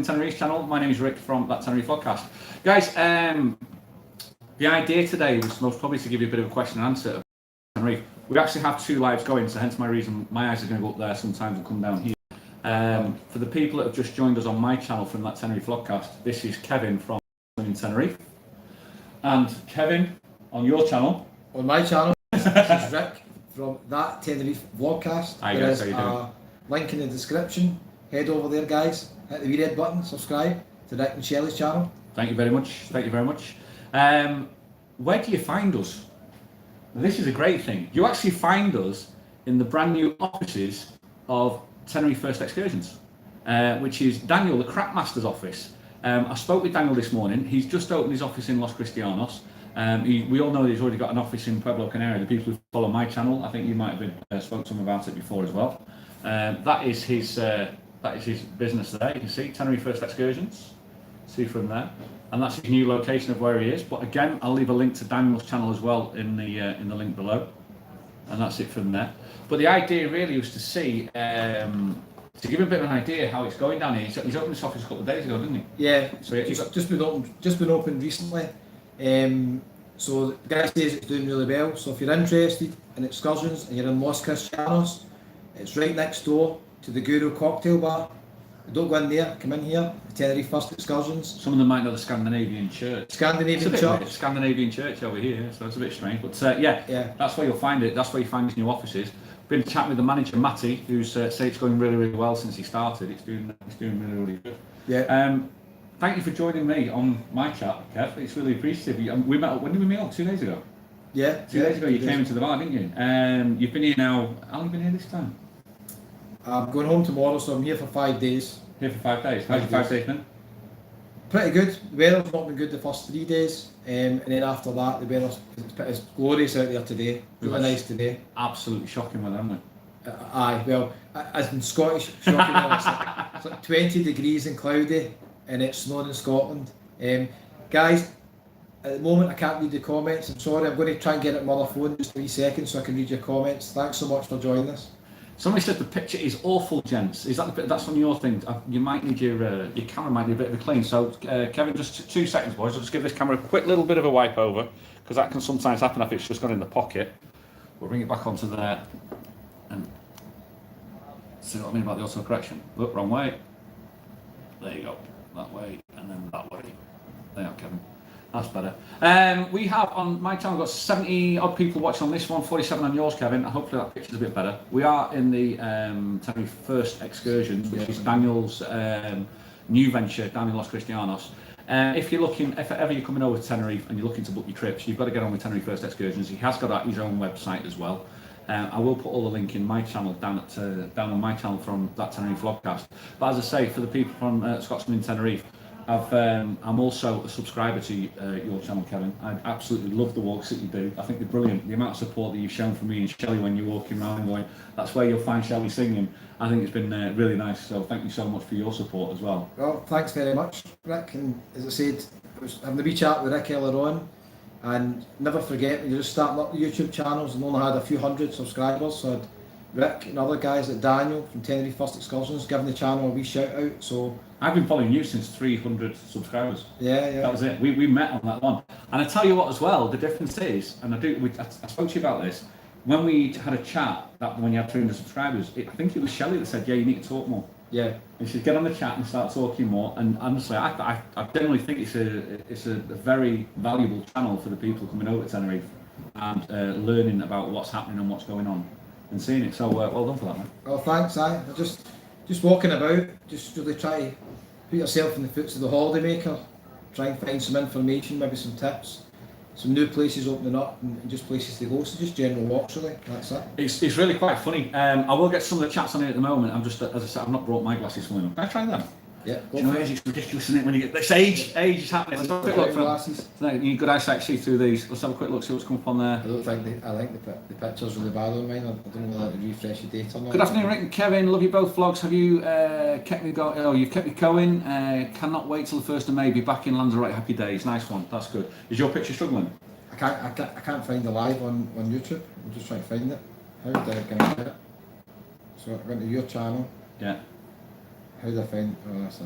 in Tenerife channel. My name is Rick from That Tenerife Vlogcast. Guys, the idea today was most probably to give you a bit of a question and answer of Tenerife. We actually have 2 lives going, so hence my reason my eyes are going to go up there sometimes and come down here. For the people that have just joined us on my channel from That Tenerife Vlogcast, this is Kevin from in Tenerife. And Kevin, on your channel. On my channel, this is Rick from That Tenerife Vlogcast. Hi guys, how you doing? Link in the description. Head over there, guys. Hit the wee red button, subscribe to Rick and Shelley's channel. Thank you very much. Thank you very much. Where do you find us? This is a great thing. You actually find us in the brand new offices of Tenerife First Excursions, which is Daniel, the Crap Master's office. I spoke with Daniel this morning. He's just opened his office in Los Cristianos. We all know that he's already got an office in Pueblo Canaria. The people who follow my channel, I think you might have been spoke to him about it before as well. That is his business there. You can see Tenerife First Excursions. See from there, and that's his new location of where he is. But again, I'll leave a link to Daniel's channel as well in the link below, and that's it from there. But the idea really was to see, to give him a bit of an idea how it's going down here. He's opened this office a couple of days ago, didn't he? Yeah, so just been opened recently. So the guy says it's doing really well. So if you're interested in excursions and you're in Los Cristianos, it's right next door to the Guru Cocktail Bar. Don't go in there, come in here, the Tenerife First Excursions. Some of them might know the Scandinavian Church. Scandinavian Church. Scandinavian Church over here, so it's a bit strange. But yeah, that's where you'll find it. That's where you find his new offices. Been chatting with the manager, Matty, who's said it's going really, really well since he started. It's doing really, really good. Yeah. Thank you for joining me on my chat, Kev. It's really appreciative. We met up, when did we meet up? 2 days ago? Yeah. 2 days ago you came into the bar, didn't you? You've been here now, how long have you been here this time? I'm going home tomorrow, so I'm here for 5 days. Here for 5 days. How's your 5 days been? Pretty good. The weather's not been good the first 3 days, and then after that, the weather's it's glorious out there today. Really nice today. Absolutely shocking weather, haven't we? Aye, well, as in Scottish, shocking weather. It's like 20 degrees and cloudy, and it's snowing in Scotland. Guys, at the moment I can't read the comments. I'm sorry, I'm going to try and get it on my other phone just 3 seconds so I can read your comments. Thanks so much for joining us. Somebody said the picture is awful, gents. Is that that's on your thing? You might need your camera might need a bit of a clean. So Kevin, just 2 seconds, boys. I'll just give this camera a quick little bit of a wipe over because that can sometimes happen if it's just gone in the pocket. We'll bring it back onto there and see what I mean about the auto correction. Look, wrong way. There you go. That way and then that way. There you go, Kevin. That's better. We have on my channel got 70 odd people watching on this one, 47 on yours, Kevin. Hopefully that picture's a bit better. We are in the Tenerife First Excursions, which is Daniel's new venture down in Los Cristianos. If ever you're coming over to Tenerife and you're looking to book your trips, you've got to get on with Tenerife First Excursions. He has got his own website as well. I will put all the link in my channel down on my channel from That Tenerife Vlogcast. But as I say, for the people from Scotsman in Tenerife, I'm also a subscriber to your channel, Kevin. I absolutely love the walks that you do. I think they're brilliant. The amount of support that you've shown for me and Shelley when you're walking around and going, that's where you'll find Shelley singing. I think it's been really nice. So thank you so much for your support as well. Well, thanks very much, Rick. And as I said, I was having a wee chat with Rick earlier on. And never forget, when you're just starting up the YouTube channels and only had a few hundred subscribers, so I'd Rick and other guys like Daniel from Tenerife First Excursions giving the channel a wee shout out. So I've been following you since 300 subscribers. Yeah. That was it. We met on that one. And I tell you what as well, the difference is, and I spoke to you about this, when we had a chat, when you had 300 subscribers, I think it was Shelley that said, yeah, you need to talk more. Yeah. And she said, get on the chat and start talking more. And honestly, I generally think it's a very valuable channel for the people coming over to Tenerife and learning about what's happening and what's going on and seeing it. So well done for that, man. Well, thanks. I'm just walking about, just really try to put yourself in the foots of the holidaymaker, try and find some information, maybe some tips, some new places opening up and just places to go. So just general walks really, that's it. It's really quite funny. I will get some of the chats on here at the moment. I'm just, as I said, I've not brought my glasses for them. Can I try them? Yeah. You know, it's ridiculous, isn't it, when you get this age is happening. Let's have a quick look glasses. No, you good eyesight see through these. Let's have a quick look, see what's come up on there. I don't think I think the pictures really bad on mine. I don't know whether to refresh the date or not. Good afternoon, Rick and Kevin. Love you both vlogs. Have you kept me going? Oh, you've kept me going. Cannot wait till the 1st of May. Be back in Lanzarote. Happy days. Nice one. That's good. Is your picture struggling? I can't find the live on YouTube. I'm just trying to find it. How did I get it? So I went to your channel. Yeah. How did I find? Oh, that's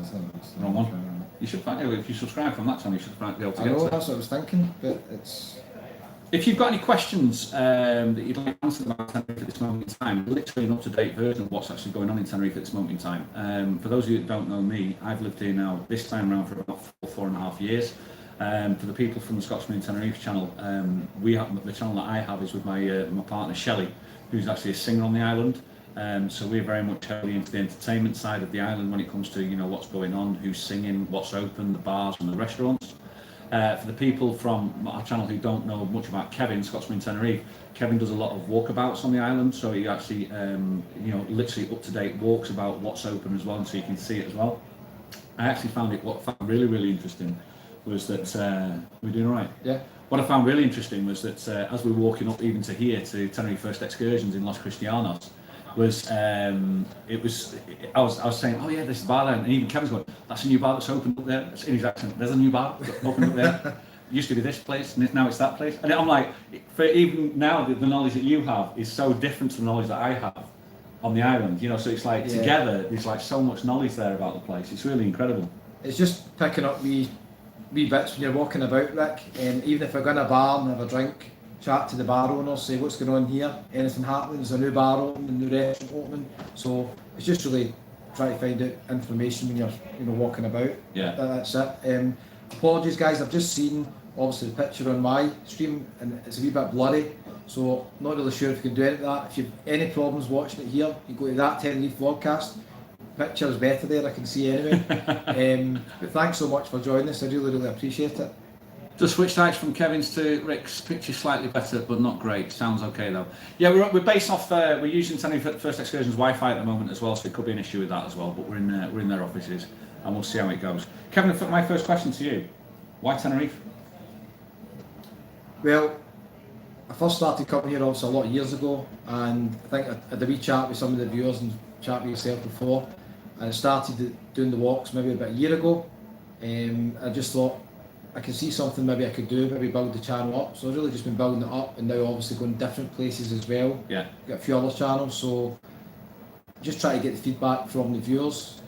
Wrong one. You should find if you subscribe from that channel, you should be able to I get know, to it. that's what I was thinking, but it's. If you've got any questions that you'd like answered about Tenerife at this moment in time, literally an up-to-date version of what's actually going on in Tenerife at this moment in time. For those of you that don't know me, I've lived here now, this time around, for about 4.5 years. For the people from the Scotsman in Tenerife channel, the channel that I have is with my partner Shelley, who's actually a singer on the island. So we're very much heavily into the entertainment side of the island when it comes to what's going on, who's singing, what's open, the bars and the restaurants. For the people from our channel who don't know much about Kevin, Scotsman in Tenerife, Kevin does a lot of walkabouts on the island, so he actually, literally up-to-date walks about what's open as well, and so you can see it as well. I actually found really, really interesting was that, we're doing all right? Yeah. What I found really interesting was that as we were walking up even to here, to Tenerife First Excursions in Los Cristianos, was I was saying, oh yeah, this is bar there, and even Kevin's going, that's a new bar that's opened up there. It's in his accent. There's a new bar that's opened up there. It used to be this place, and now it's that place. And I'm like, for even now, the knowledge that you have is so different to the knowledge that I have on the island. So it's like together, there's like so much knowledge there about the place. It's really incredible. It's just picking up wee bits when you're walking about, Rick. And even if I go in a bar and have a drink, chat to the bar owners, say what's going on here, anything happening, there's a new bar opening, a new restaurant opening. So it's just really try to find out information when you're walking about. Yeah. That's it. Apologies guys, I've just seen obviously the picture on my stream and it's a wee bit blurry, so not really sure if you can do anything with that. If you've any problems watching it here, you go to that Tenerife vlogcast. Picture is better there, I can see anyway. But thanks so much for joining us, I really, really appreciate it. Just switch sides from Kevin's to Rick's. Picture slightly better, but not great. Sounds okay though. Yeah, we're based off. We're using Tenerife First Excursions Wi-Fi at the moment as well, so it could be an issue with that as well. But we're in their offices, and we'll see how it goes. Kevin, my first question to you: why Tenerife? Well, I first started coming here obviously a lot of years ago, and I think I had a wee chat with some of the viewers and chat with yourself before, and I started doing the walks maybe about a year ago. I just thought, I can see something maybe I could do, maybe build the channel up. So I've really just been building it up, and now obviously going different places as well. Yeah. Got a few other channels, so just try to get the feedback from the viewers.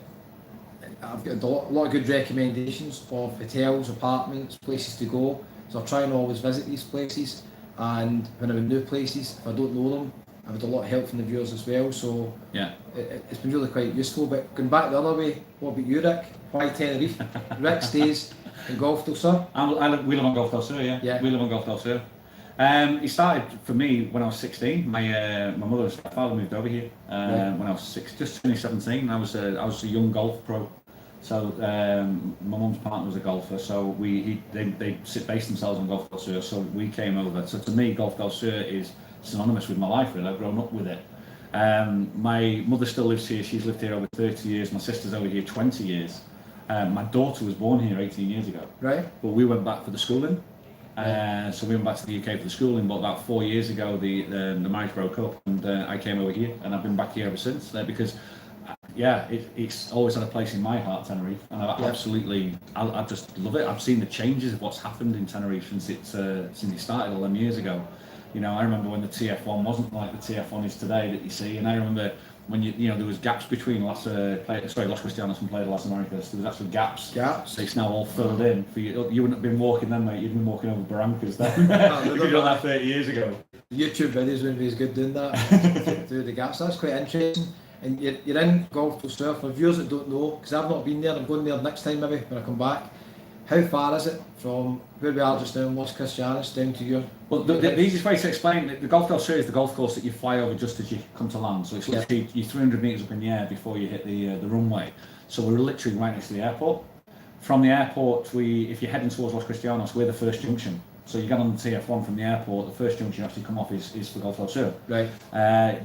I've got a lot of good recommendations of hotels, apartments, places to go. So I try and always visit these places, and when I'm in new places, if I don't know them, I've had a lot of help from the viewers as well. So yeah, it's been really quite useful. But going back the other way, what about you, Rick? Why Tenerife? Rick stays in Golf del Sur. We live on Golf del Sur, yeah. We live on Golf del Sur. It started for me when I was 16. My mother and father moved over here when I was just 17. I was a young golf pro. So my mum's partner was a golfer, so they based themselves on Golf del Sur. So we came over. So to me, Golf del Sur is synonymous with my life. Really, I've grown up with it. My mother still lives here. She's lived here over 30 years. My sister's over here 20 years. My daughter was born here 18 years ago. Right. But we went back for the schooling. So we went back to the UK for the schooling, but about 4 years ago the marriage broke up, and I came over here, and I've been back here ever since. Because it's always had a place in my heart, Tenerife, and I just love it. I've seen the changes of what's happened in Tenerife since it started all them years ago. I remember when the TF1 wasn't like the TF1 is today that you see, and I remember when there was gaps between Los Cristianos and Playa de las Americas. There was actually gaps. So it's now all filled in. For you wouldn't have been walking then, mate. You'd been walking over barrancas then. If you'd done that 30 years ago. YouTube videos wouldn't be as good doing that through the gaps. That's quite interesting. And you're in Golf del Sur. For viewers that don't know, because I've not been there, I'm going there next time maybe when I come back. How far is it from where we are just now in Los Cristianos down to your... Well, the easiest way to explain it, the Golf del Sur is the golf course that you fly over just as you come to land. So it's literally you're 300 metres up in the air before you hit the runway. So we're literally right next to the airport. From the airport, if you're heading towards Los Cristianos, we're the first junction. So you get on the TF1 from the airport, the first junction you actually come off is for Golf del Sur. Right.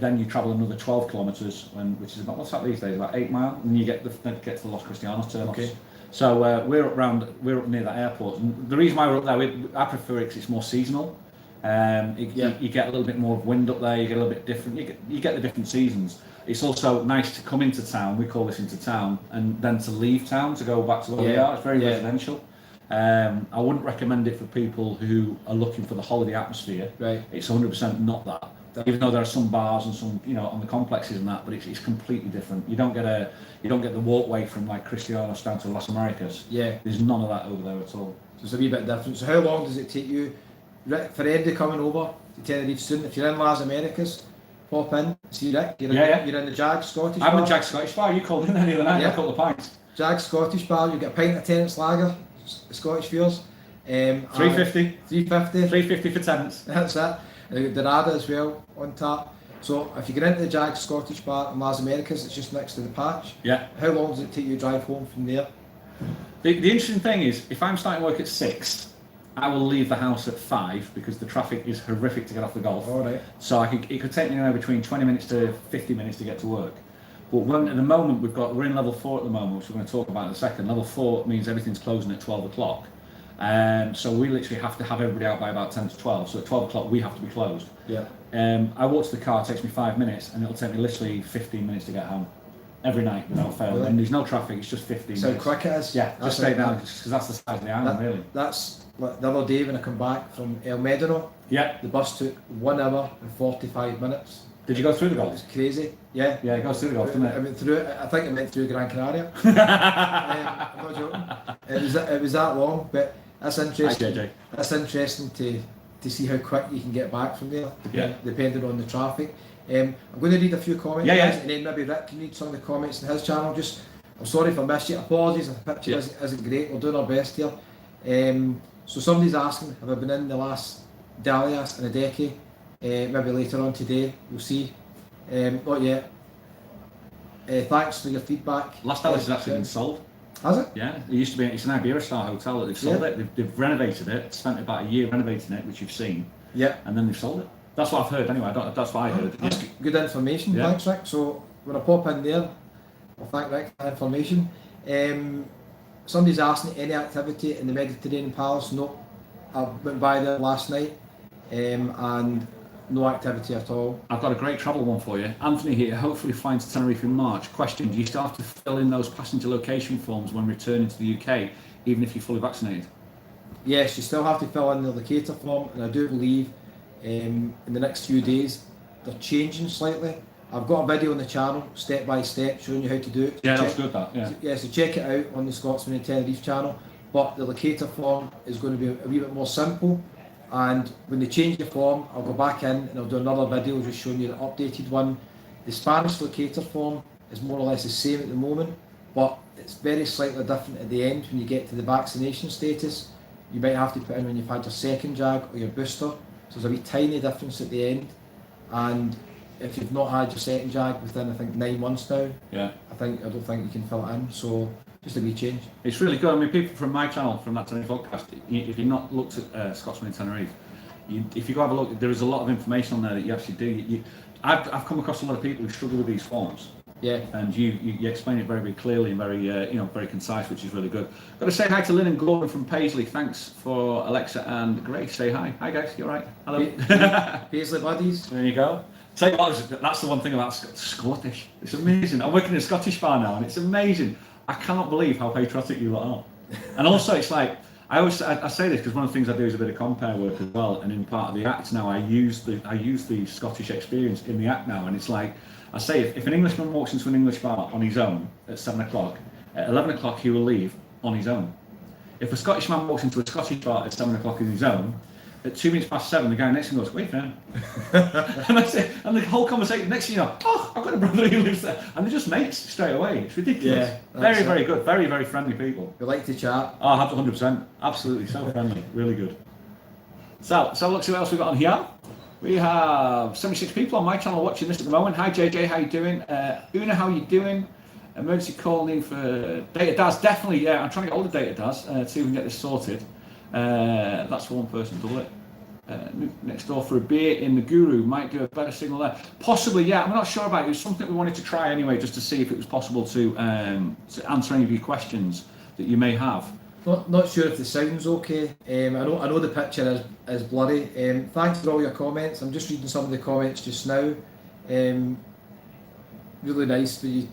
Then you travel another 12 kilometres, which is about, what's that these days, about 8 miles, and you get to the Los Cristianos terminus. Okay. So we're up near that airport. And the reason why we're up there, I prefer it because it's more seasonal. You get a little bit more wind up there. You get a little bit different. You get the different seasons. It's also nice to come into town. We call this into town, and then to leave town to go back to where we are. It's very residential. I wouldn't recommend it for people who are looking for the holiday atmosphere. Right. It's 100% not that. Even though there are some bars and some, on the complexes and that, but it's completely different. You don't get the walkway from like Cristianos down to Las Americas. Yeah. There's none of that over there at all. So it's a wee bit different. So how long does it take you, Rick, for anybody coming over to Tenerife soon? If you're in Las Americas, pop in, see Rick. You're in the Jag Scottish Bar. I'm in Jag Scottish Bar. You called in there the other night. I called the pints. Jag Scottish Bar. You get a pint of tenants lager, Scottish Fields. 350. 350 for tenants. That's it. And the Dorada as well on tap. So if you get into the Jag Scottish Bar in Las Americas, it's just next to the patch. Yeah. How long does it take you to drive home from there? The interesting thing is, if I'm starting work at 6, I will leave the house at 5 because the traffic is horrific to get off the golf. All right. So it could take me between 20 minutes to 50 minutes to get to work. But at the moment we're in level 4 at the moment, which we're going to talk about in a second. Level 4 means everything's closing at 12 o'clock. So we literally have to have everybody out by about 10 to 12. So at 12 o'clock we have to be closed. Yeah. I walk to the car, it takes me 5 minutes, and it'll take me literally 15 minutes to get home. Every night without fail. Really? And there's no traffic, it's just 15 So minutes. how quick it is? Yeah, just stay down, because that's the size of the island, really. That's like the other day when I come back from El Medano, Yeah. the bus took 1 hour and 45 minutes. Did you go through the It Gulf? was crazy. Yeah. Yeah, it goes through the Gulf, doesn't I it? went through it. I think it went through Gran Canaria. I'm not joking. It was that long, but that's interesting. Hi, JJ. That's interesting to see how quick you can get back from there, depending on the traffic. I'm going to read a few comments, guys, and then maybe Rick can read some of the comments in his channel. I'm sorry if I missed you. Apologies if the picture isn't great. We're doing our best here. So somebody's asking, have I been in the last Dalias in a decade? Maybe later on today, we'll see. Not yet. Thanks for your feedback. Last Alice has actually been sold. Has it? Yeah, it used to be. It's an Iberostar hotel that they've sold it. They've renovated it. Spent about a year renovating it, which you've seen. Yeah. And then they've sold it. That's what I've heard. Anyway, that's what I heard. That's good information. Yeah. Thanks, Rick. So when I pop in there, I'll thank Rick for that information. Somebody's asking any activity in the Mediterranean Palace. No, I went by there last night, and no activity at all. I've got a great travel one for you. Anthony here, hopefully flying to Tenerife in March. Question, do you still have to fill in those passenger location forms when returning to the UK, even if you're fully vaccinated? Yes, you still have to fill in the locator form, and I do believe in the next few days they're changing slightly. I've got a video on the channel, step by step, showing you how to do it. Yeah, that's good, that, yeah. Yeah, so check it out on the Scotsman and Tenerife channel, but the locator form is going to be a wee bit more simple. And when they change the form, I'll go back in and I'll do another video just showing you the updated one. The Spanish locator form is more or less the same at the moment, but it's very slightly different at the end when you get to the vaccination status. You might have to put in when you've had your second jab or your booster. So there's a wee tiny difference at the end. And if you've not had your second jab within, I think, 9 months now, I don't think you can fill it in. So just a wee change. It's really good. I mean, people from my channel, from that Tenerife podcast, if you've not looked at Scotsman in Tenerife, if you go have a look, there is a lot of information on there that you actually do. I've come across a lot of people who struggle with these forms. Yeah. And you explain it very, very clearly and very, very concise, which is really good. Got to say hi to Lynn and Gordon from Paisley. Thanks for Alexa and Grace. Say hi. Hi guys, you all right? Hello. Paisley buddies. There you go. Tell you what, that's the one thing about Scottish. It's amazing. I'm working in a Scottish bar now, and it's amazing. I cannot believe how patriotic you lot are. And also, it's like, I say this because one of the things I do is a bit of compare work as well, and in part of the act now, I use the Scottish experience in the act now, and it's like, I say, if an Englishman walks into an English bar on his own at 7 o'clock, at 11 o'clock he will leave on his own. If a Scottish man walks into a Scottish bar at 7 o'clock on his own, at 2 minutes past 7, the guy next to him goes, wait for him. And that's it. And the whole conversation, next thing you know, oh, I've got a brother who lives there. And they're just mates straight away. It's ridiculous. Yeah, very, very good. Very, very friendly people. We like to chat. Oh, 100%. Absolutely. So friendly. Really good. So look, see what else we've got on here. We have 76 people on my channel watching this at the moment. Hi JJ, how you doing? Una, how you doing? Emergency call in for Data Daz. Definitely, yeah. I'm trying to get all the Data Daz to see if we can get this sorted. That's for one person, double it. Next door for a beer in the Guru might do a better signal there. Possibly, yeah. I'm not sure about it. It was something we wanted to try anyway, just to see if it was possible to answer any of your questions that you may have. Not sure if the sound's okay. I know the picture is blurry. Thanks for all your comments. I'm just reading some of the comments just now. Really nice for you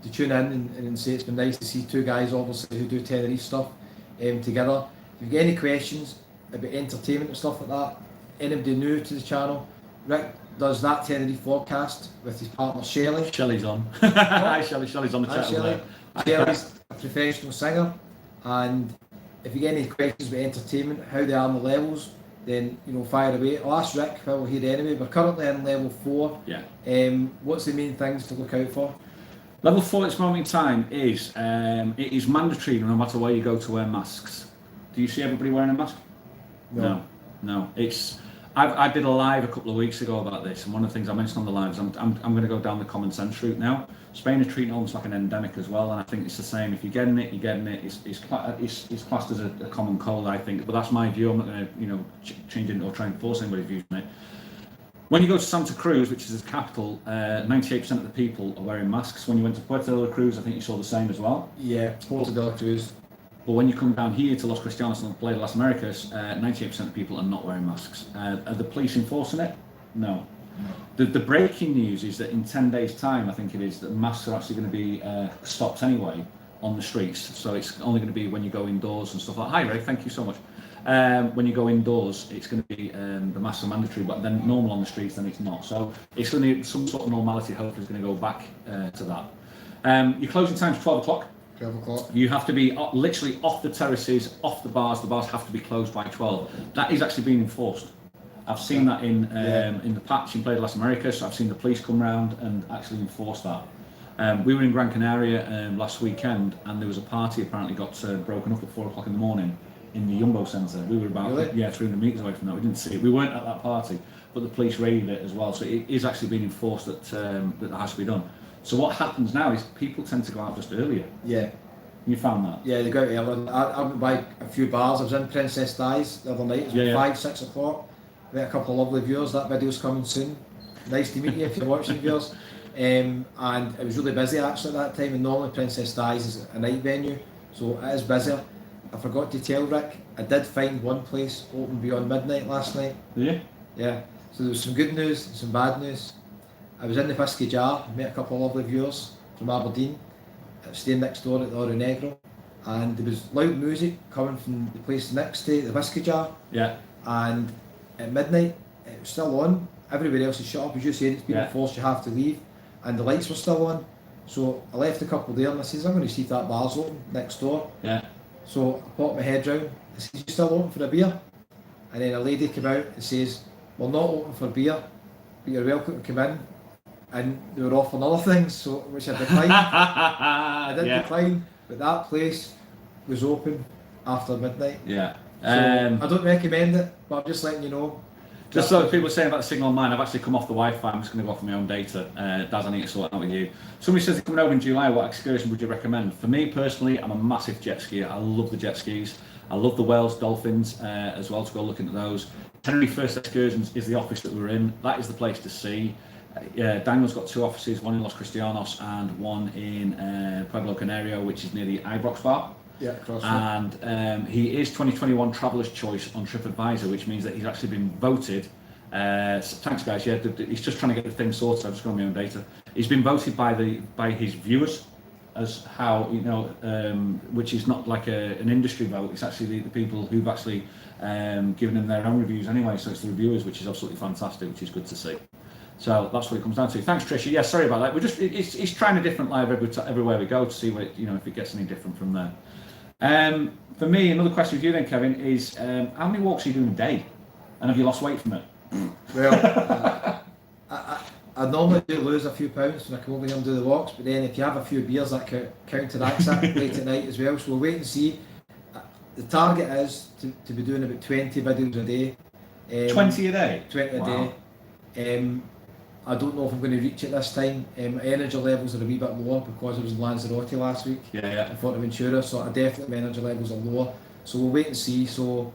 to tune in and say it's been nice to see two guys obviously who do Tenerife stuff together. If you've got any questions about entertainment and stuff like that, anybody new to the channel, Rick does that Tenerife podcast with his partner Shelley. Shelley's on. Hi Shelley, Shelley's on the chat. Shelley. Shelley's a professional singer, and if you get any questions about entertainment, how they are on the levels, then fire away. I'll ask Rick while we're here anyway. We're currently in level 4. Yeah. What's the main things to look out for? Level 4 at this moment in time is it is mandatory no matter where you go to wear masks. Do you see everybody wearing a mask? No. It's I did a live a couple of weeks ago about this, and one of the things I mentioned on the lives, I'm going to go down the common sense route now. Spain are treating it almost like an endemic as well, and I think it's the same. If you're getting it, you're getting it. It's classed as a common cold, I think, but that's my view. I'm not going to change it or try and force anybody's views on it. When you go to Santa Cruz, which is the capital, 98% of the people are wearing masks. When you went to Puerto de la Cruz, I think you saw the same as well. Yeah, Puerto de la Cruz. But when you come down here to Los Cristianos and Playa de las Americas, 98% of people are not wearing masks. Are the police enforcing it? No. The breaking news is that in 10 days' time, I think it is, that masks are actually going to be stopped anyway on the streets. So it's only going to be when you go indoors and stuff like that. Hi Ray, thank you so much. When you go indoors, it's going to be the masks are mandatory, but then normal on the streets, then it's not. So it's going to be some sort of normality. Hopefully, is going to go back to that. Your closing time is 12 o'clock. 12 o'clock. You have to be literally off the terraces, off the bars. The bars have to be closed by 12. That is actually being enforced. I've seen that in the patch in Playa de las Americas. I've seen the police come round and actually enforce that. We were in Gran Canaria last weekend, and there was a party apparently got broken up at 4 o'clock in the morning in the Jumbo Centre. We were about 300 metres away from that. We didn't see it. We weren't at that party, but the police raided it as well. So it is actually being enforced that that has to be done. So what happens now is people tend to go out just earlier. Yeah. You found that? Yeah, they go out earlier. I went by a few bars. I was in Princess Di's the other night. It was 5, 6 o'clock. We had a couple of lovely viewers. That video's coming soon. Nice to meet you if you're watching, viewers. And it was really busy actually at that time. And normally Princess Di's is a night venue, so it is busier. I forgot to tell Rick, I did find one place open beyond midnight last night. Yeah? Yeah. So there was some good news, some bad news. I was in the Whiskey Jar, met a couple of lovely viewers from Aberdeen, staying next door at the Oro Negro, and there was loud music coming from the place next to the Whiskey Jar. Yeah. And at midnight, it was still on. Everybody else is shut up, as you said, it's been enforced, you have to leave. And the lights were still on. So I left a couple there and I says, I'm going to see if that bar's open next door. Yeah. So I popped my head round, I says, you still open for a beer? And then a lady came out and says, we're not open for beer, but you're welcome to come in. And they were offering other things, so which I declined. I did decline, but that place was open after midnight. Yeah. So I don't recommend it, but I'm just letting you know. Just so people are saying about the signal online, I've actually come off the Wi-Fi. I'm just going to go off my own data. Daz, I need to sort it out with you. Somebody says they're coming over in July. What excursion would you recommend? For me personally, I'm a massive jet skier. I love the jet skis. I love the Wales Dolphins as well, to go looking at those. Tenerife First Excursions is the office that we're in. That is the place to see. Daniel's got 2 offices, one in Los Cristianos and one in Pueblo Canario, which is near the Ibrox bar. Yeah, across. And he is 2021 Traveller's Choice on TripAdvisor, which means that he's actually been voted. Thanks, guys. Yeah, he's just trying to get the thing sorted. I've just got my own data. He's been voted by his viewers as how, which is not like an industry vote. It's actually the people who've actually given him their own reviews anyway. So it's the reviewers, which is absolutely fantastic, which is good to see. So that's what it comes down to. Thanks, Tricia. Yeah, sorry about that. We're just it's trying a different live everywhere we go to see what if it gets any different from there. For me, another question for you then, Kevin, is how many walks are you doing a day, and have you lost weight from it? Well, I normally do lose a few pounds when I come over here and do the walks, but then if you have a few beers, that counteracts that late at night as well. So we'll wait and see. The target is to be doing about 20 videos a day. 20 a day? 20 a day. I don't know if I'm going to reach it this time. My energy levels are a wee bit lower because I was in Lanzarote last week. Yeah. In Fuerteventura, so I definitely my energy levels are lower. So we'll wait and see. So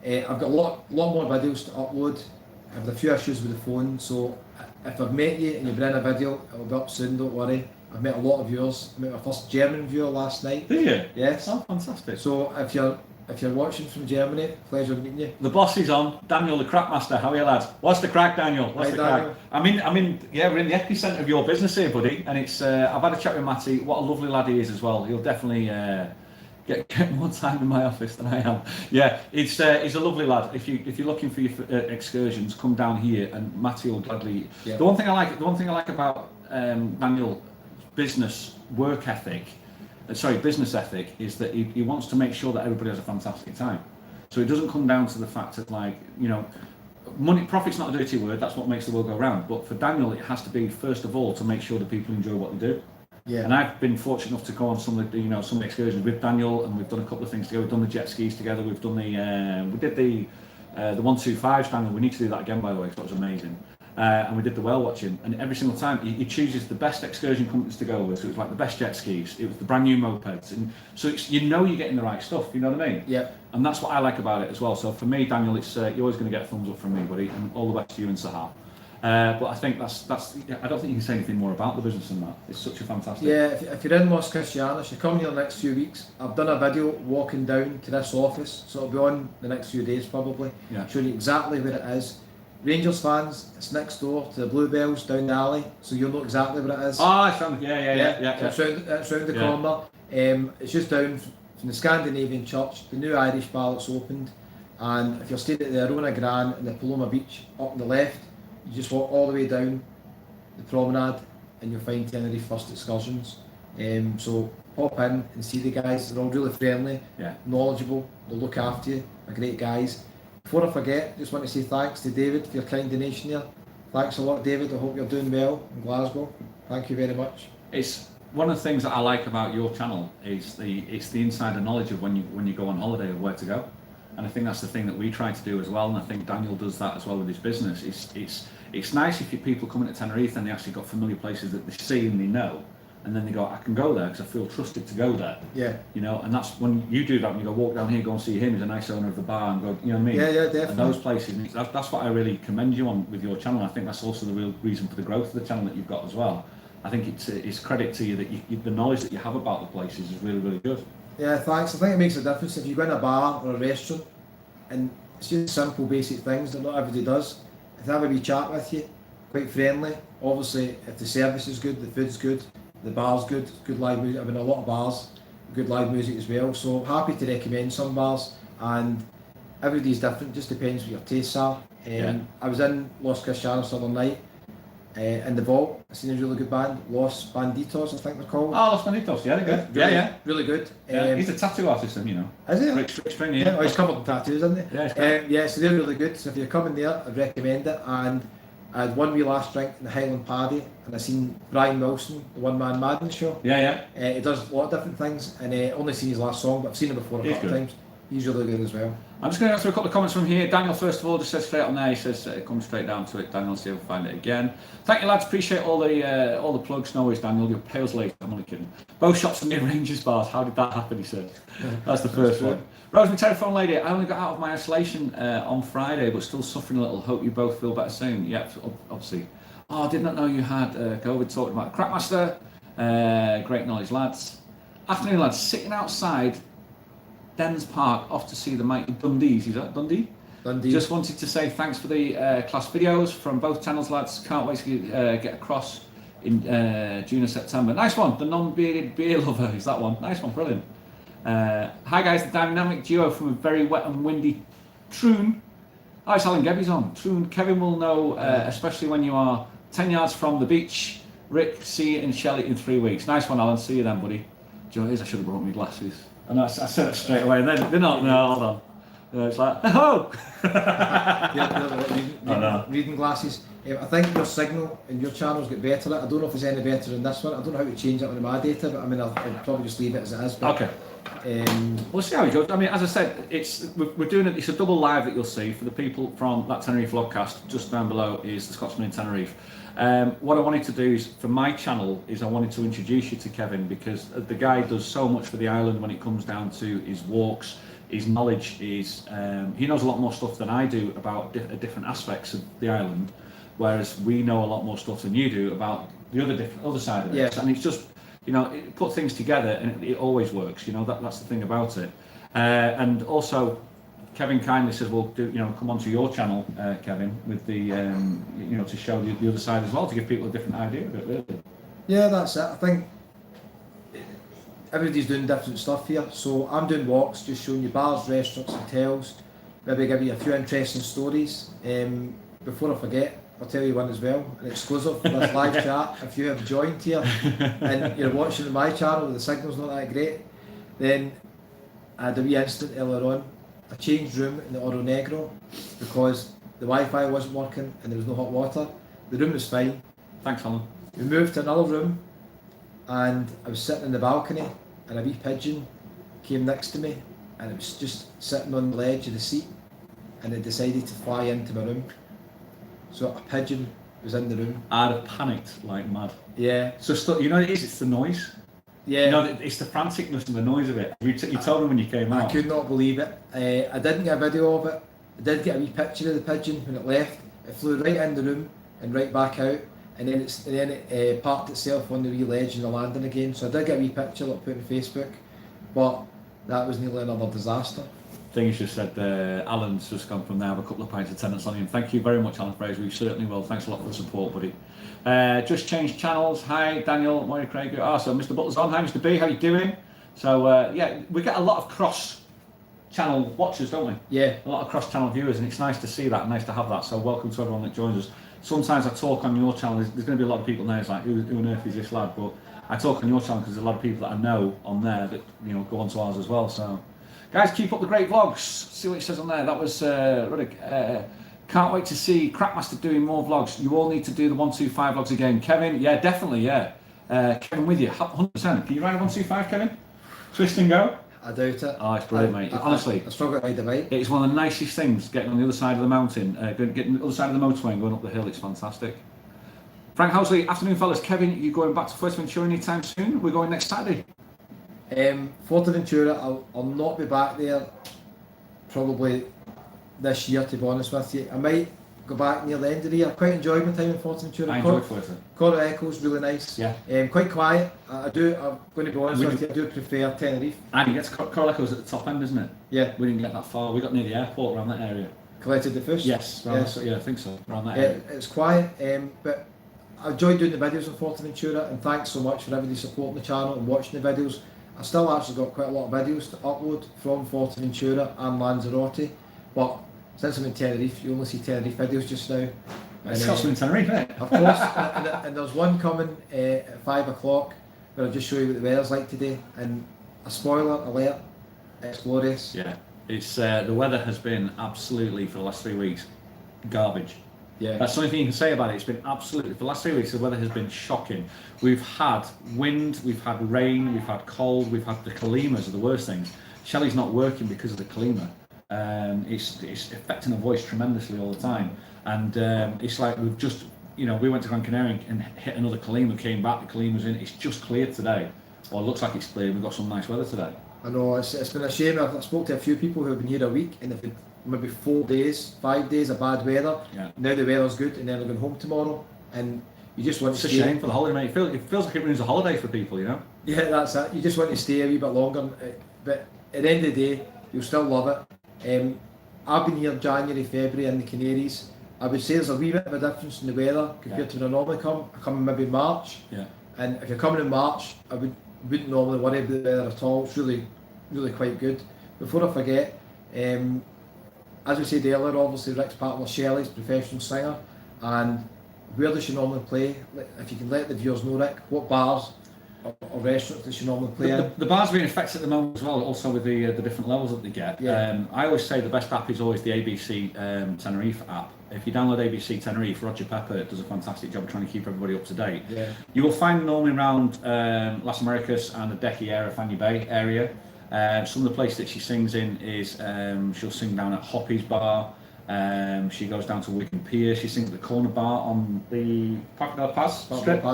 I've got a lot more videos to upload. I have a few issues with the phone, so if I've met you and you've been in a video, it'll be up soon, don't worry. I've met a lot of viewers. I met my first German viewer last night. Did you? Yes. Oh, fantastic. So if you're watching from Germany, pleasure meeting you. The boss is on. Daniel, the crack master. How are you, lads? What's the crack, Daniel? What's the crack? Yeah, we're in the epicenter of your business here, buddy. And it's I've had a chat with Matty. What a lovely lad he is as well. He'll definitely get more time in my office than I am. Yeah, he's a lovely lad. If you're looking for your excursions, come down here, and Matty will gladly. Yeah. The one thing I like about Daniel business ethic is that he wants to make sure that everybody has a fantastic time. So it doesn't come down to the fact that, like, you know, profit's not a dirty word, that's what makes the world go round. But for Daniel, it has to be, first of all, to make sure that people enjoy what they do. Yeah. And I've been fortunate enough to go on some of the excursions with Daniel, and we've done a couple of things together. We've done the jet skis together. We've done we did the 125 Daniel. We need to do that again, by the way, because that was amazing. And we did the whale watching, and every single time he chooses the best excursion companies to go with. So it was like the best jet skis, it was the brand new mopeds, and so you're getting the right stuff. You know what I mean? Yeah. And that's what I like about it as well. So for me, Daniel, it's you're always going to get a thumbs up from me, buddy, and all the best to you and Sahar. But I think that's. I don't think you can say anything more about the business than that. It's such a fantastic. Yeah, if you're in Los Cristianos, you come here the next few weeks. I've done a video walking down to this office, so it'll be on the next few days probably. Yeah. Showing you exactly where it is. Rangers fans, it's next door to the Bluebells down the alley, so you'll know exactly where it is. Oh, it's round, yeah. It's round the corner. It's just down from the Scandinavian church, the new Irish bar that's opened, and if you're staying at the Arona Gran in the Paloma Beach up on the left, you just walk all the way down the promenade and you'll find Tenerife First Excursions. So pop in and see the guys. They're all really friendly, knowledgeable, they'll look after you, they're great guys. Before I forget, just want to say thanks to David for your kind donation there. Thanks a lot, David. I hope you're doing well in Glasgow. Thank you very much. It's one of the things that I like about your channel is it's the insider knowledge of when you go on holiday of where to go, and I think that's the thing that we try to do as well. And I think Daniel does that as well with his business. It's nice if people come in at Tenerife and they actually got familiar places that they see and they know. And then they go, I can go there because I feel trusted to go there. Yeah. You know, and that's when you do that, when you go walk down here, go and see him, he's a nice owner of the bar, and go, you know what I mean? Yeah, definitely. And those places, and that's what I really commend you on with your channel. I think that's also the real reason for the growth of the channel that you've got as well. I think it's credit to you that the knowledge that you have about the places is really, really good. Yeah, thanks. I think it makes a difference if you go in a bar or a restaurant, and it's just simple, basic things that not everybody does. If they have a wee chat with you, quite friendly. Obviously, if the service is good, the food's good, the bar's good live music. I've been in a lot of bars, good live music as well. So happy to recommend some bars, and everybody's different, just depends what your tastes are. I was in Los Cristianos the other night, in the vault. I seen a really good band, Los Banditos, I think they're called. Oh, Los Banditos, yeah, they're good. Really, really good. He's a tattoo artist, you know. Is he? Rick Spring, yeah. Oh, he's covered in tattoos, isn't he? Yeah, so they're really good. So if you're coming there, I'd recommend it. And I had one wee last drink in the Highland Paddy, and I seen Brian Wilson, the One Man Madden show. He does a lot of different things, and only seen his last song, but I've seen him before a couple of times. He's really good as well. I'm just going to go through a couple of comments from here. Daniel, first of all, just says straight on there, he says, come straight down to it, Daniel, see if we find it again. Thank you, lads, appreciate all the plugs. No worries, Daniel, your pale's late, I'm only kidding. Both shops are near Rangers bars, how did that happen, he said. That's the first one. Rosemary Telephone Lady, I only got out of my isolation on Friday, but still suffering a little. Hope you both feel better soon. Yep, obviously. Oh, I did not know you had COVID. Talking about Crackmaster. Great knowledge, lads. Afternoon, lads. Sitting outside Dens Park, off to see the mighty Dundees. Is that Dundee? Dundee. Just wanted to say thanks for the class videos from both channels, lads. Can't wait to get across in June or September. Nice one. The non-bearded beer lover is that one. Nice one. Brilliant. Hi guys, the dynamic duo from a very wet and windy Troon. Oh, it's Alan Gebby's on. Troon. Kevin will know, especially when you are 10 yards from the beach. Rick, see you in Shelley in 3 weeks. Nice one, Alan. See you then, buddy. Do you know what it is? I should have brought my glasses. And I said it straight away, and then they're not. No, hold on. It's like, oh! Reading glasses. I think your signal and your channels get better. I don't know if it's any better than this one. I don't know how to change it on my data, but I mean, I'll probably just leave it as it is. But, okay. We'll see how it goes. I mean, as I said, we're doing it. It's a double live that you'll see for the people from that Tenerife vlogcast. Just down below is the Scotsman in Tenerife. What I wanted to do is, for my channel, is I wanted to introduce you to Kevin, because the guy does so much for the island when it comes down to his walks, his knowledge. He knows a lot more stuff than I do about different aspects of the island, whereas we know a lot more stuff than you do about the other side of it. Yeah. And it's just, you know, put things together and it always works. You know, that's the thing about it. And also, Kevin kindly says, "Well, come onto your channel, Kevin, with the to show the other side as well, to give people a different idea of it, really." Yeah, that's it. I think everybody's doing different stuff here. So I'm doing walks, just showing you bars, restaurants, hotels, maybe give you a few interesting stories. Before I forget, I'll tell you one as well, an exclusive for this live chat. If you have joined here and you're watching my channel, the signal's not that great, then I had a wee incident earlier on. I changed room in the Oro Negro because the Wi-Fi wasn't working and there was no hot water. The room was fine. Thanks, Alan. We moved to another room and I was sitting in the balcony and a wee pigeon came next to me and it was just sitting on the ledge of the seat and it decided to fly into my room. So a pigeon was in the room. I'd have panicked like mad. Yeah. So you know what it is? It's the noise. Yeah. You know, it's the franticness and the noise of it. You told me when you came out. I could not believe it. I didn't get a video of it. I did get a wee picture of the pigeon when it left. It flew right in the room and right back out, and then it parked itself on the wee ledge in the landing again. So I did get a wee picture that I put on Facebook, but that was nearly another disaster. Things just said, Alan's just gone from there, have a couple of pints of tenants on him. Thank you very much, Alan Fraser. We certainly will. Thanks a lot for the support, buddy. Just changed channels. Hi, Daniel, Moira Craig. So Mr. Butler's on. Hi, Mr. B. How you doing? So yeah, we get a lot of cross-channel watchers, don't we? Yeah. A lot of cross-channel viewers, and it's nice to see that and nice to have that. So welcome to everyone that joins us. Sometimes I talk on your channel. There's going to be a lot of people now. It's like, who on earth is this lad? But I talk on your channel because there's a lot of people that I know on there that go onto ours as well. So. Guys, keep up the great vlogs. See what it says on there. That was Ruddick. Can't wait to see Crackmaster doing more vlogs. You all need to do the 125 vlogs again. Kevin, yeah, definitely, yeah. Kevin with you, 100%. Can you ride a 125, Kevin? Twist and go? I doubt it. Oh, it's brilliant, mate. Honestly, I struggle to ride the bike. It's one of the nicest things, getting on the other side of the mountain, getting on the other side of the motorway and going up the hill. It's fantastic. Frank Housley, afternoon, fellas. Kevin, you going back to Fuerteventura anytime soon? We're going next Saturday. Fuerteventura, I'll not be back there probably this year, to be honest with you. I might go back near the end of the year. I quite enjoyed my time in Fuerteventura. I enjoyed Fuerteventura. Coro Echo's really nice. Yeah. Quite quiet. I'm going to be honest with you, I do prefer Tenerife. And you get to Coral Echo's at the top end, isn't it? Yeah. We didn't get that far. We got near the airport around that area. Collected the fish? Yes. Yeah, I think so. Around that area. It's quiet, but I enjoyed doing the videos on Fuerteventura, and thanks so much for everybody supporting the channel and watching the videos. I still actually got quite a lot of videos to upload from Fuerteventura and Lanzarote, but since I'm in Tenerife, you only see Tenerife videos just now. It's also in Tenerife, isn't it? Of course, and there's one coming at 5 o'clock where I'll just show you what the weather's like today, and a spoiler alert, it's glorious. Yeah, it's the weather has been absolutely, for the last 3 weeks, garbage. Yeah. That's the only thing you can say about it. It's been absolutely, for the last 3 weeks, the weather has been shocking. We've had wind, we've had rain, we've had cold, we've had the Kalimas are the worst things. Shelley's not working because of the Kalima. It's affecting her voice tremendously all the time. And it's like we've just, we went to Gran Canaria and hit another Kalima, came back, the Kalima's in. It's just cleared today. Or it looks like it's cleared. We've got some nice weather today. I know, it's been a shame. I've spoke to a few people who have been here a week and they've been maybe 4 days, 5 days of bad weather. Yeah. Now the weather's good and then they're going home tomorrow and you just want to stay. It's a shame for the holiday, mate. It feels like it ruins a holiday for people, Yeah, that's it. You just want to stay a wee bit longer, but at the end of the day, you'll still love it. I've been here January, February in the Canaries. I would say there's a wee bit of a difference in the weather compared to when I normally come. I come in maybe March, and if you're coming in March, I wouldn't normally worry about the weather at all. It's really, really quite good. Before I forget, as we said earlier, obviously Rick's part of Shelley's professional singer, and where does she normally play? If you can let the viewers know, Rick, what bars or restaurants does she normally play in? The bars are in effect at the moment as well, also with the different levels that they get. Yeah. I always say the best app is always the ABC Tenerife app. If you download ABC Tenerife, Roger Pepper does a fantastic job of trying to keep everybody up to date. Yeah. You will find normally around Las Americas and the Decky area, Fanny Bay area. Some of the places that she sings in is she'll sing down at Hoppy's Bar. She goes down to Wigan Pier. She sings at the Corner Bar on the Parque del Paz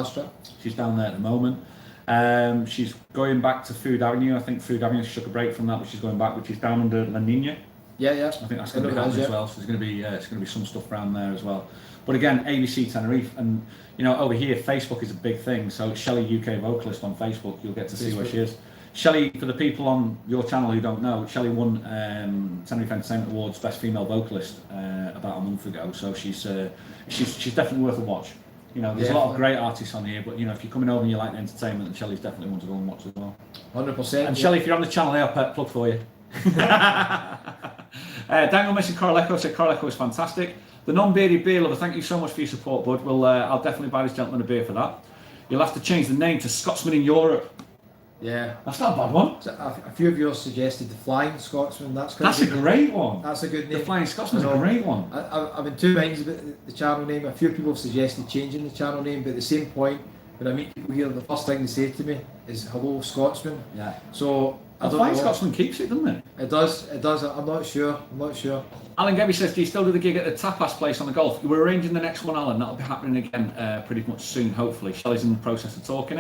strip. She's down there at the moment. She's going back to Food Avenue. I think Food Avenue, she took a break from that, but she's going back, which is down under La Nina. Yeah. I think that's going to be happening as well. So there's going to be it's going to be some stuff around there as well. But again, ABC Tenerife, and over here, Facebook is a big thing. So Shelley UK vocalist on Facebook, you'll get to see where she is. Shelley, for the people on your channel who don't know, Shelley won Tenerife Entertainment Awards Best Female Vocalist about a month ago. So she's definitely worth a watch. You know, there's a lot of great artists on here, but you know, if you're coming over and you like the entertainment, then Shelley's definitely one to go and watch as well. 100%. And Shelley, if you're on the channel, I'll put a plug for you. Daniel Messi Coraleco said Coraleco is fantastic. The non-bearded beer lover, thank you so much for your support, bud. I'll definitely buy this gentleman a beer for that. You'll have to change the name to Scotsman in Europe. Yeah. That's not a bad one. So a few of yours suggested the Flying Scotsman. That's a great one. That's a good name. The Flying Scotsman's a great one. I'm in two minds about the channel name. A few people have suggested changing the channel name, but at the same point, when I meet people here, the first thing they say to me is "Hello, Scotsman." Yeah. So The Flying Scotsman keeps it, doesn't it? It does. I'm not sure. Alan Gebby says, do you still do the gig at the tapas place on the golf? We're arranging the next one, Alan. That'll be happening again pretty much soon, hopefully. Shelley's in the process of talking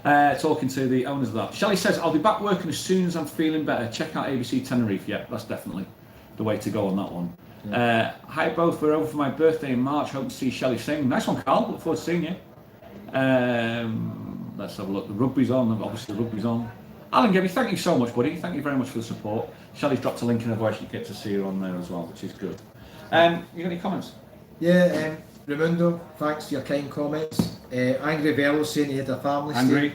to the owners of that. Shelley says, I'll be back working as soon as I'm feeling better. Check out ABC Tenerife. Yeah, that's definitely the way to go on that one. Yeah. Hi both, we're over for my birthday in March. Hope to see Shelley sing. Nice one, Carl. Look forward to seeing you. Let's have a look. The rugby's on. Obviously, the rugby's on. Alan Gebby, thank you so much, buddy. Thank you very much for the support. Shelley's dropped a link in her voice. You get to see her on there as well, which is good. You got any comments? Yeah, Raimundo, thanks for your kind comments. Angry Velo saying he had a family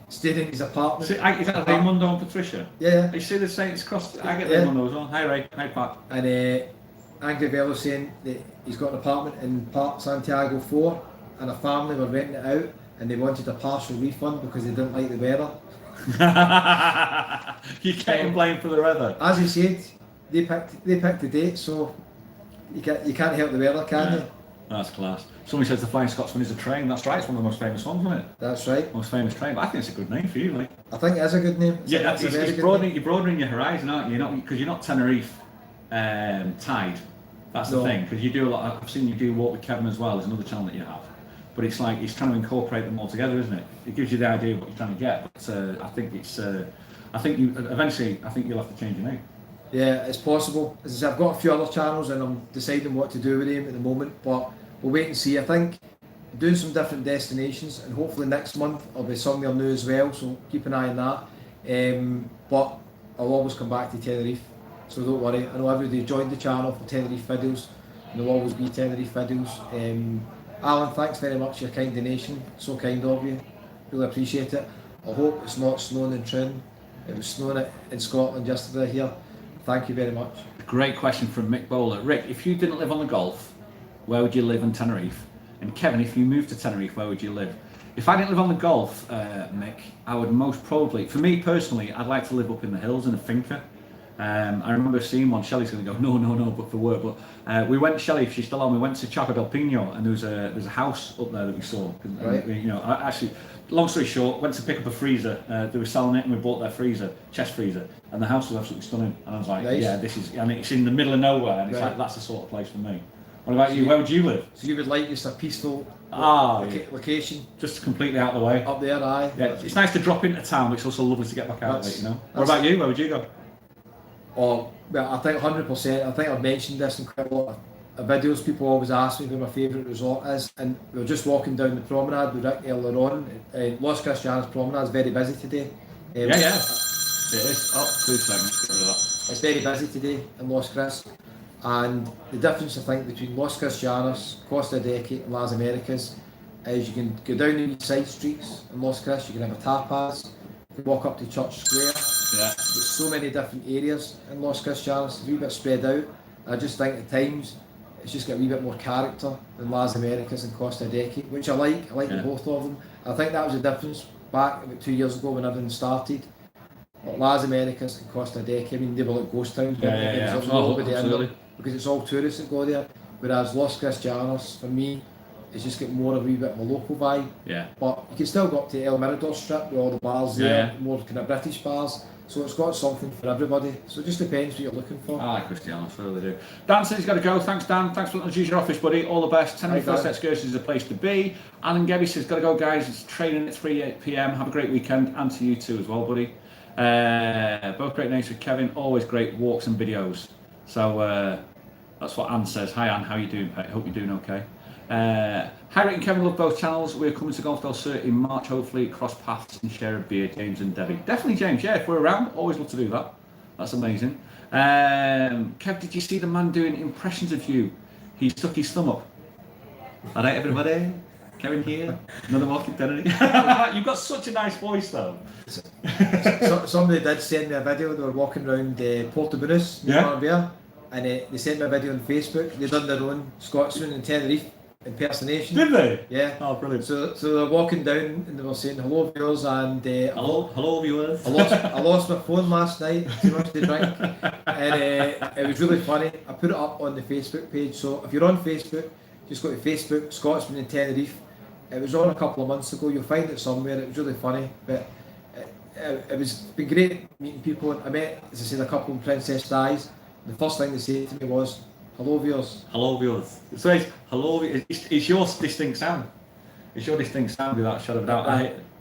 stayed in his apartment. Is that Raimundo and Patricia? Yeah. You see the same, it's crossed. I get Raimundo as well. Hi Ray, hi Pat. And Angry Velo saying that he's got an apartment in Park Santiago 4 and a family were renting it out and they wanted a partial refund because they didn't like the weather. You can't blame for the weather. As he said, they picked the date, so you can't help the weather, can you? That's class. Somebody says the Flying Scotsman is a train. That's right. It's one of the most famous ones, isn't it? That's right. Most famous train. But I think it's a good name for you, like. I think it is a good name. You're broadening your horizon, aren't you? Because you're not Tenerife tied. That's the thing. Because you do a lot. I've seen you do Walk with Kevin as well. There's another channel that you have. But it's like he's trying to incorporate them all together, isn't it? It gives you the idea of what you're trying to get. But I think it's. I think you'll have to change your name. Yeah, it's possible. As I said, I've got a few other channels and I'm deciding what to do with them at the moment. But we'll wait and see. I think I'm doing some different destinations and hopefully next month I'll be somewhere new as well. So keep an eye on that. But I'll always come back to Tenerife. So don't worry. I know everybody joined the channel for Tenerife videos. And there'll always be Tenerife videos. Alan, thanks very much for your kind donation. So kind of you. Really appreciate it. I hope it's not snowing in Trin. It was snowing in Scotland yesterday here. Thank you very much. Great question from Mick Bowler. Rick, if you didn't live on the Gulf, where would you live in Tenerife? And Kevin, if you moved to Tenerife, where would you live? If I didn't live on the Gulf, Mick, I would most probably, for me personally, I'd like to live up in the hills in a finca. I remember seeing one. Shelley's going to go, no, but for work. But we went, Shelley, if she's still on, we went to Chaco del Pino, and there's a house up there that we saw. Right. Actually, long story short, went to pick up a freezer. They were selling it, and we bought their freezer, chest freezer, and the house was absolutely stunning. And I was like, nice. Yeah, this is, and it's in the middle of nowhere, and it's like that's the sort of place for me. What about you? Where would you live? So you would like just a peaceful location, just completely out of the way. Up there, aye. Yeah, it's nice to drop into town, but it's also lovely to get back out of it. What about you? Where would you go? Oh, well, I think 100%. I think I've mentioned this in quite a lot of videos. People always ask me where my favourite resort is, and we were just walking down the promenade with Rick earlier on. Los Cristianos promenade is very busy today. Yeah, it is. Oh, 2 seconds. Get rid of that. It's very busy today in Los Cris, and the difference I think between Los Cristianos, Costa Deque, and Las Americas is you can go down the side streets in Los Cris. You can have a tapas. You can walk up to Church Square. Yeah. There's so many different areas in Los Cristianos, it's a wee bit spread out. I just think at times it's just got a wee bit more character than Las Americas and Costa Deque, which I like the both of them. I think that was the difference back about 2 years ago when everything started. But Las Americas and Costa Deque, I mean, they were like ghost towns, there's nobody in there because it's all tourists that go there. Whereas Los Cristianos, for me, it's just got more of a wee bit of a local vibe. Yeah. But you can still go up to El Mirador Strip with all the bars there, more kind of British bars. So it's got something for everybody. So it just depends what you're looking for. I like Cristianos, I really do. Dan says he's got to go. Thanks, Dan. Thanks for letting us use your office, buddy. All the best. Tenerife First Excursions is a place to be. Alan Gebby says, got to go, guys. It's training at 3 p.m. Have a great weekend. And to you too as well, buddy. Both great names for Kevin. Always great walks and videos. So that's what Anne says. Hi, Anne. How you doing, Pete? Hope you're doing okay. Hi Rick and Kevin, love both channels. We're coming to Golf del Sur in March, hopefully cross paths and share a beer, James and Debbie. Definitely James, yeah, if we're around, always love to do that. That's amazing. Kev, did you see the man doing impressions of you? He stuck his thumb up. Alright everybody. Kevin here, another walk in Tenerife. You've got such a nice voice though. Somebody did send me a video. They were walking around Portobello near Marbella, and they sent me a video on Facebook. They done their own Scotsman and Tenerife impersonation. Did they? Yeah. Oh, brilliant. So they're walking down and they were saying hello viewers and hello viewers. I lost my phone last night, too much to drink, and it was really funny. I put it up on the Facebook page. So if you're on Facebook, just go to Facebook, Scotsman in Tenerife. It was on a couple of months ago. You'll find it somewhere. It was really funny, but it's been great meeting people. I met, as I said, a couple in Princess Di's. The first thing they said to me was, hello viewers. Hello viewers. So it's hello. It's your distinct sound. It's your distinct sound without a shadow of a doubt.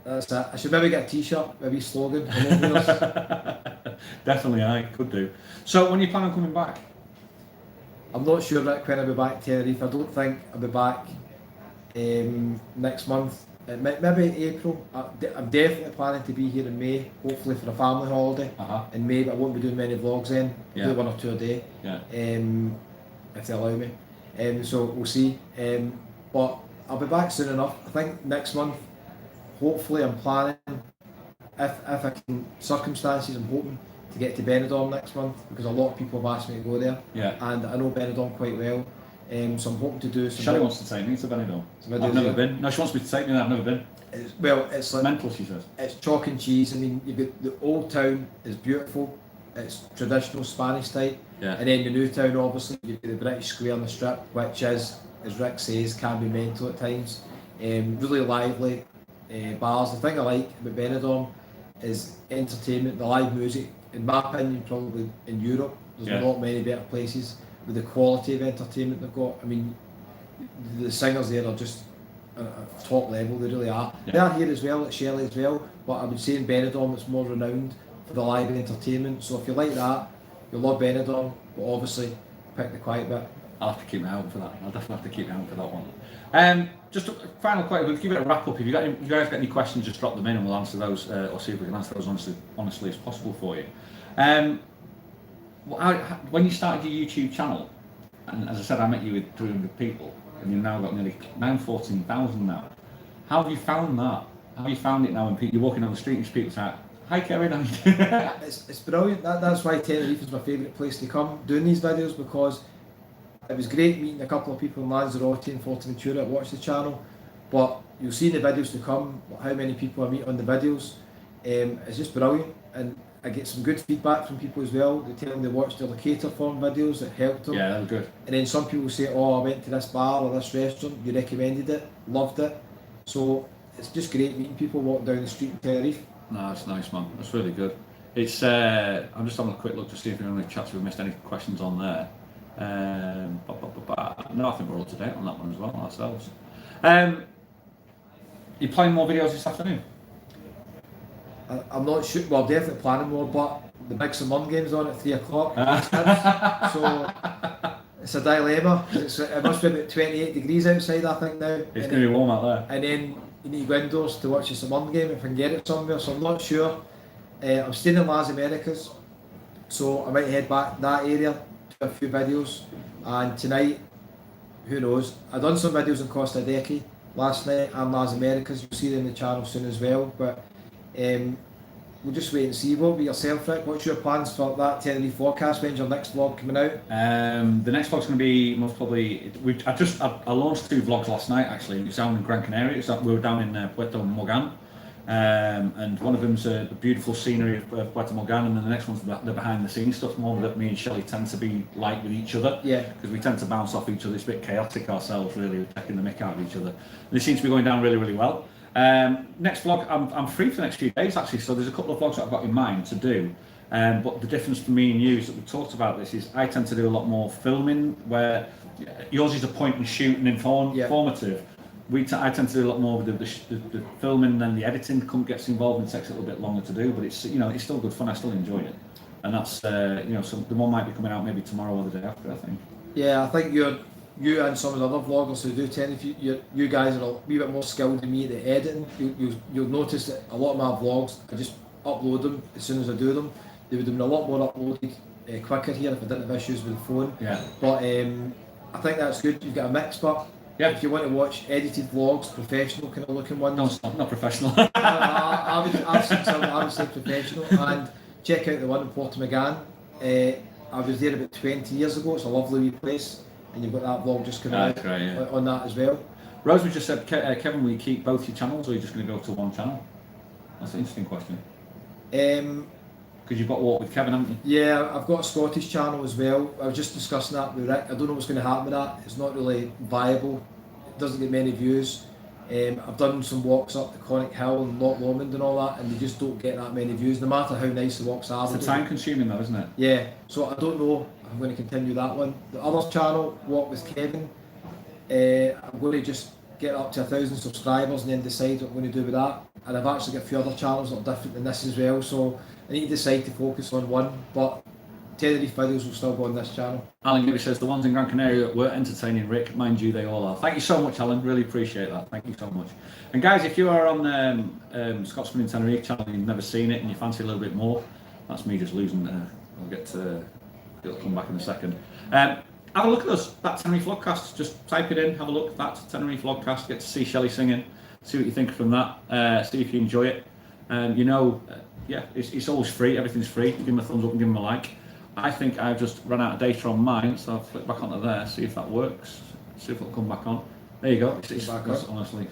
That's it. I should maybe get a t-shirt, maybe slogan. Hello viewers. Definitely, I could do. So when you plan on coming back? I'm not sure, Rick, when I'll be back to Tenerife. I don't think I'll be back next month. Maybe April. I'm definitely planning to be here in May, hopefully for a family holiday in May, but I won't be doing many vlogs then. Yeah. Do 1 or 2 a day, if they allow me. So we'll see. But I'll be back soon enough. I think next month, hopefully I'm planning, if I can, circumstances, I'm hoping to get to Benidorm next month, because a lot of people have asked me to go there. Yeah. And I know Benidorm quite well. So I'm hoping to do some... Shelley wants to take me to Benidorm. I've never been. No, she wants me to take me there. I've never been. It's like... mental, she says. It's chalk and cheese. I mean, you've got the old town is beautiful. It's traditional Spanish type. Yeah. And then the new town, obviously, you've got the British Square on the Strip, which is, as Rick says, can be mental at times. Really lively bars. The thing I like about Benidorm is entertainment, the live music. In my opinion, probably in Europe, there's not many better places with the quality of entertainment they've got. I mean, the singers there are just at top level, they really are. Yeah. They are here as well, at Shelley as well, but I would say in Benidorm it's more renowned for the live entertainment. So if you like that, you'll love Benidorm, but obviously pick the quiet bit. I'll have to keep my eye out for that. I'll definitely have to keep my eye out for that one. Just a final question, we'll give it a wrap up. If you guys got any questions, just drop them in and we'll answer those, or see if we can answer those honestly as possible for you. When you started your YouTube channel, and as I said, I met you with 300 people, and you've now got nearly 14,000 now. How have you found that? How have you found it now when you're walking on the street and people say, hi Kevin, how you doing? It's brilliant. That's why Tenerife is my favourite place to come doing these videos, because it was great meeting a couple of people in Lanzarote and Forteventura that watch the channel, but you'll see in the videos to come how many people I meet on the videos. It's just brilliant, and I get some good feedback from people as well. They tell me they watched the locator form videos that helped them. Yeah, that was good. And then some people say, oh, I went to this bar or this restaurant, you recommended it, loved it. So it's just great meeting people walking down the street in Tenerife. No, it's nice, man. That's really good. It's I'm just having a quick look to see if anyone in the chats have missed any questions on there. No, I think we're all to date on that one as well ourselves. You playing more videos this afternoon? I'm not sure. Well, definitely planning more, but the big Simon game's on at 3 o'clock. So it's a dilemma. It must be about 28 degrees outside, I think now. It's going to be warm out there. And then you need windows to watch the Simon game if I can get it somewhere. So I'm not sure. I'm staying in Las Americas, so I might head back that area to a few videos. And tonight, who knows? I've done some videos in Costa Deca last night and Las Americas. You'll see them in the channel soon as well. But we'll just wait and see. What about yourself, Rick? What's your plans for that Tenerife forecast? When's your next vlog coming out? The next vlog's going to be most probably. I launched 2 vlogs last night actually. It was down in Gran Canaria. We were down in Puerto Morgan, and one of them's the beautiful scenery of Puerto Morgan, and then the next one's the behind the scenes stuff, more that me and Shelley tend to be like with each other. Yeah. Because we tend to bounce off each other. It's a bit chaotic ourselves, really. We're taking the mick out of each other. And it seems to be going down really, really well. Next vlog, I'm free for the next few days actually, so there's a couple of vlogs that I've got in mind to do, but the difference for me and you is that we talked about this is I tend to do a lot more filming, where yours is a point and shoot and informative. I tend to do a lot more with the filming, and the editing gets involved and takes a little bit longer to do, but it's it's still good fun. I still enjoy it, and that's so the one might be coming out maybe tomorrow or the day after, I think. Yeah, I think you and some of the other vloggers who do Tenerife, you guys are a wee bit more skilled than me at the editing. You'll notice that a lot of my vlogs, I just upload them as soon as I do them. They would have been a lot more uploaded quicker here if I didn't have issues with the phone. Yeah. But I think that's good. You've got a mix, but Yeah. If you want to watch edited vlogs, professional kind of looking ones. No, it's not professional. I've seen some, I would say professional, and check out the one in Portamagán. I was there about 20 years ago. It's a lovely wee place, and you've got that vlog just coming out Great, yeah. on that as well. Rosemary just said, Kevin, will you keep both your channels, or are you just going to go to one channel? That's an interesting question. Because you've got to walk with Kevin, haven't you? Yeah, I've got a Scottish channel as well. I was just discussing that with Rick. I don't know what's going to happen with that. It's not really viable. It doesn't get many views. I've done some walks up the Conic Hill and Loch Lomond and all that, and they just don't get that many views, no matter how nice the walks are. It's time consuming though, isn't it? Yeah, so I don't know if I'm going to continue that one. The other channel, Walk with Kevin, I'm going to just get up to 1,000 subscribers and then decide what I'm going to do with that. And I've actually got a few other channels that are different than this as well, so I need to decide to focus on one, but Tenerife videos will still go on this channel. Alan Gibby says the ones in Gran Canaria were entertaining, Rick. Mind you, they all are. Thank you so much, Alan. Really appreciate that. Thank you so much. And guys, if you are on Scotsman in Tenerife channel and you've never seen it and you fancy a little bit more, that's me just losing. I'll get to. It'll come back in a second. Have a look at us. That Tenerife Vlogcast. Just type it in. Have a look. That Tenerife Vlogcast. Get to see Shelley singing. See what you think from that. See if you enjoy it. Yeah, it's always free. Everything's free. Give them a thumbs up and give them a like. I think I've just run out of data on mine, so I'll flip back onto there, see if that works, see if it'll come back on. There you go. It's honestly,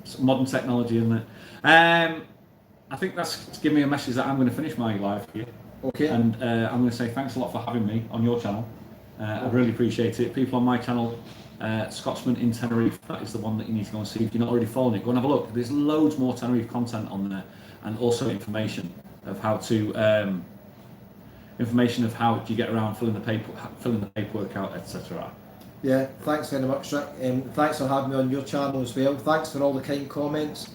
it's modern technology, isn't it? I think that's giving me a message that I'm going to finish my live here. Okay. And I'm going to say thanks a lot for having me on your channel. I really appreciate it. People on my channel, Scotsman in Tenerife, that is the one that you need to go and see. If you're not already following it, go and have a look. There's loads more Tenerife content on there, and also information of how to. Information of how do you get around filling the paperwork out, etc. Yeah, thanks very much, Rick. Thanks for having me on your channel as well. Thanks for all the kind comments.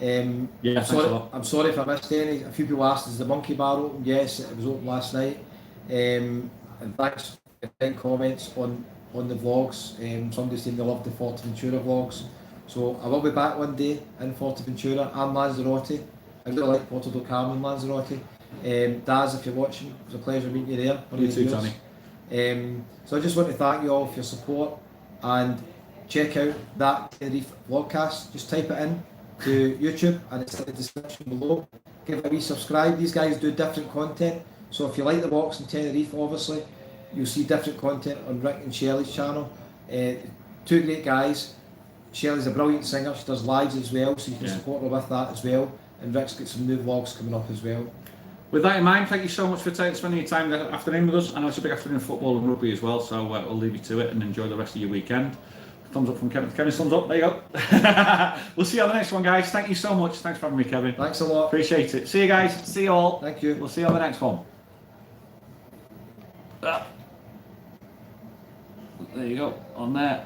Yeah, thanks a lot. I'm sorry if I missed any. A few people asked, is the Monkey Bar open? Yes, it was open last night. And thanks for the kind comments on the vlogs. Somebody saying they love the Forteventura vlogs. So I will be back one day in Forteventura and Lanzarote. I really like Porto do Carmo and Lanzarote. Daz, if you're watching, it was a pleasure meeting you there. You too, Tony. So I just want to thank you all for your support, and check out that Tenerife Vlogcast. Just type it in to YouTube and it's in the description below. Give it a wee subscribe. These guys do different content, so if you like the walks in Tenerife, obviously you'll see different content on Rick and Shelley's channel. Two great guys. Shelley's a brilliant singer. She does lives as well, so you can support her with that as well. And Rick's got some new vlogs coming up as well. With that in mind, thank you so much for spending your time this afternoon with us. I know it's a big afternoon of football and rugby as well, so we'll leave you to it and enjoy the rest of your weekend. Thumbs up from Kevin. Kevin's thumbs up. There you go. We'll see you on the next one, guys. Thank you so much. Thanks for having me, Kevin. Thanks a lot. Appreciate it. See you guys. See you all. Thank you. We'll see you on the next one. There you go. On there.